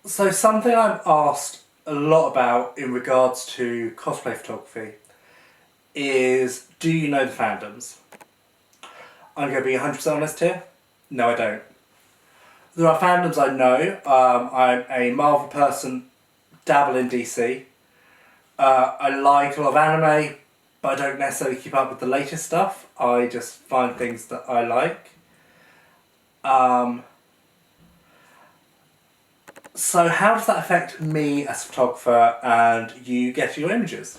So something I'm asked a lot about in regards to cosplay photography is, do you know the fandoms? I'm going to be 100% honest here. No, I don't. There are fandoms I know. I'm a Marvel person, dabble in DC. I like a lot of anime, but I don't necessarily keep up with the latest stuff. I just find things that I like. Um, so how does that affect me as a photographer and you get your images?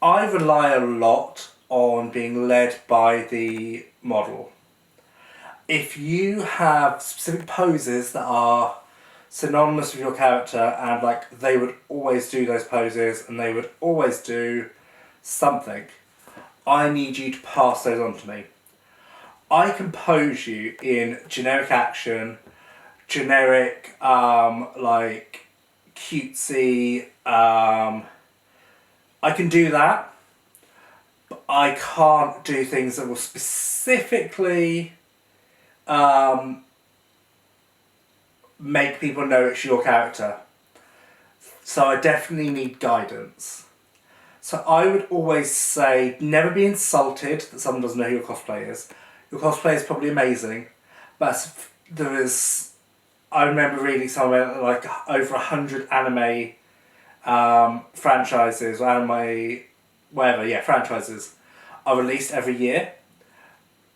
I rely a lot on being led by the model. If you have specific poses that are synonymous with your character and like they would always do those poses and they would always do something, I need you to pass those on to me. I can pose you in generic action, generic like cutesy, I can do that, but I can't do things that will specifically make people know it's your character. So I definitely need guidance. So I would always say, never be insulted that someone doesn't know who your cosplay is. Your cosplay is probably amazing, but there is, I remember reading somewhere like over 100 anime franchises, or anime, whatever, yeah, franchises are released every year.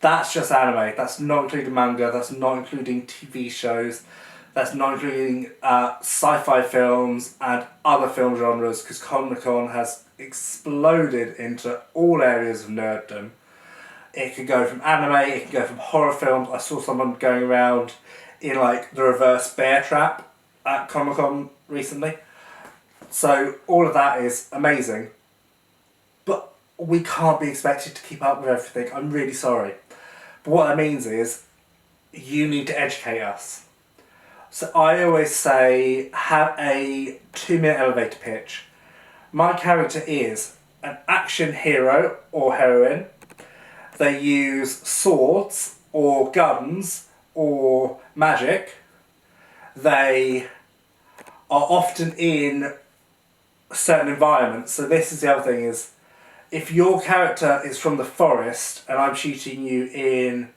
That's just anime. That's not including manga. That's not including TV shows. That's not including sci-fi films and other film genres, because Comic-Con has exploded into all areas of nerddom. It can go from anime, it can go from horror films. I saw someone going around in like the reverse bear trap at Comic-Con recently. So all of that is amazing. But we can't be expected to keep up with everything. I'm really sorry. But what that means is you need to educate us. So I always say, have a 2-minute elevator pitch. My character is an action hero or heroine. They use swords or guns or magic. They are often in certain environments. So this is the other thing is, if your character is from the forest and I'm shooting you in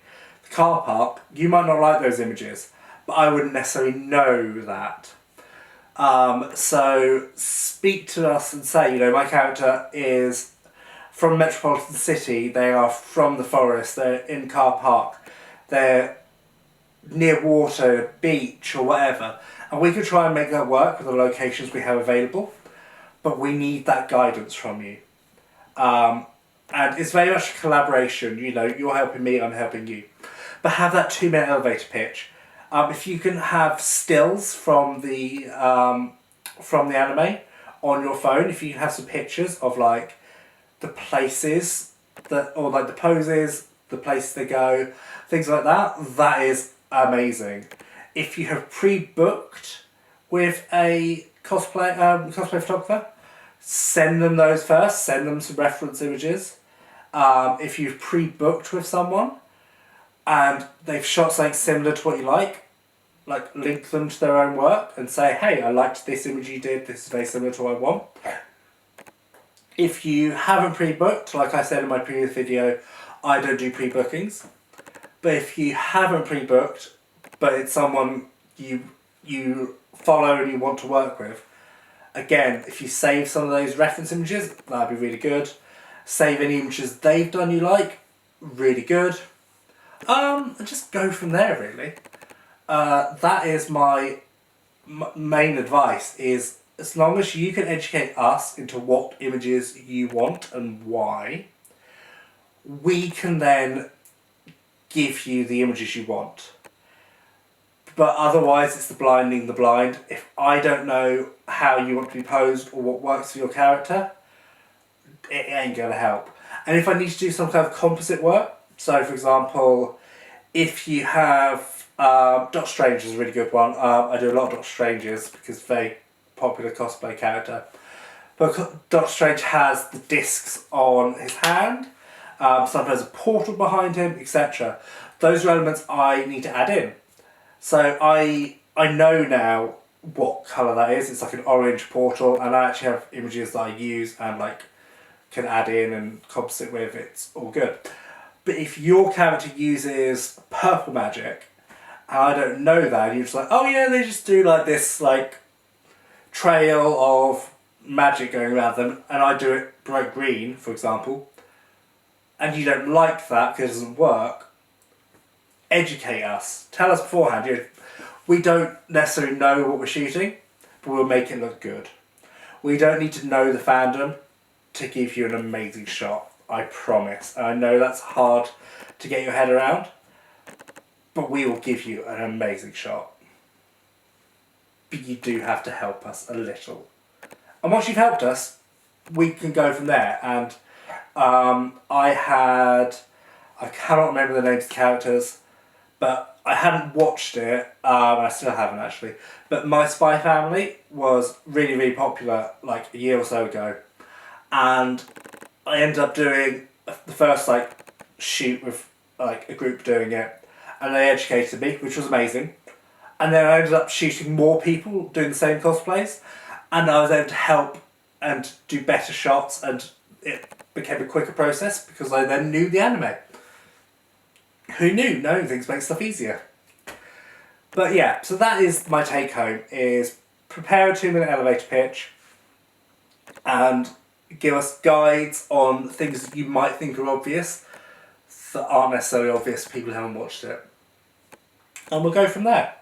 the car park, you might not like those images, but I wouldn't necessarily know that. So speak to us and say, you know, my character is from Metropolitan City, they are from the forest, they're in car park, they're near water, beach or whatever. And we could try and make that work with the locations we have available, but we need that guidance from you. And it's very much a collaboration, you know, you're helping me, I'm helping you. But have that 2-minute elevator pitch. If you can have stills from the anime on your phone, if you can have some pictures of like the places that, or like the poses, the places they go, things like that, that is amazing. If you have pre-booked with a cosplay photographer, send them those first, send them some reference images. If you've pre-booked with someone and they've shot something similar to what you like link them to their own work and say, hey, I liked this image you did, this is very similar to what I want. If you haven't pre-booked, like I said in my previous video, I don't do pre-bookings. But if you haven't pre-booked, but it's someone you follow and you want to work with, again, if you save some of those reference images, that'd be really good. Save any images they've done you like, really good. And just go from there, really. That is my main advice, is as long as you can educate us into what images you want and why, we can then give you the images you want. But otherwise it's the blind leading the blind. If I don't know how you want to be posed or what works for your character, it ain't going to help. And if I need to do some kind of composite work, so for example, if you have Doctor Strange is a really good one. I do a lot of Doctor Stranges because very popular cosplay character. But Doctor Strange has the discs on his hand, sometimes a portal behind him, etc. Those are elements I need to add in. So I know now what colour that is. It's like an orange portal, and I actually have images that I use and like can add in and composite with. It's all good. But if your character uses purple magic, and I don't know that, and you're just like, oh yeah, they just do like this like trail of magic going around them, and I do it bright green, for example, and you don't like that because it doesn't work, educate us. Tell us beforehand. We don't necessarily know what we're shooting, but we'll make it look good. We don't need to know the fandom to give you an amazing shot, I promise. And I know that's hard to get your head around, but we will give you an amazing shot. But you do have to help us a little. And once you've helped us, we can go from there. And I cannot remember the names of the characters, but I hadn't watched it, I still haven't actually, but My Spy Family was really, really popular like a year or so ago, and I ended up doing the first like shoot with like a group doing it, and they educated me, which was amazing, and then I ended up shooting more people doing the same cosplays, and I was able to help and do better shots, and it became a quicker process because I then knew the anime. Who knew? Knowing things makes stuff easier. But yeah, so that is my take home, is prepare a 2-minute elevator pitch and give us guides on things that you might think are obvious that aren't necessarily obvious to people who haven't watched it. And we'll go from there.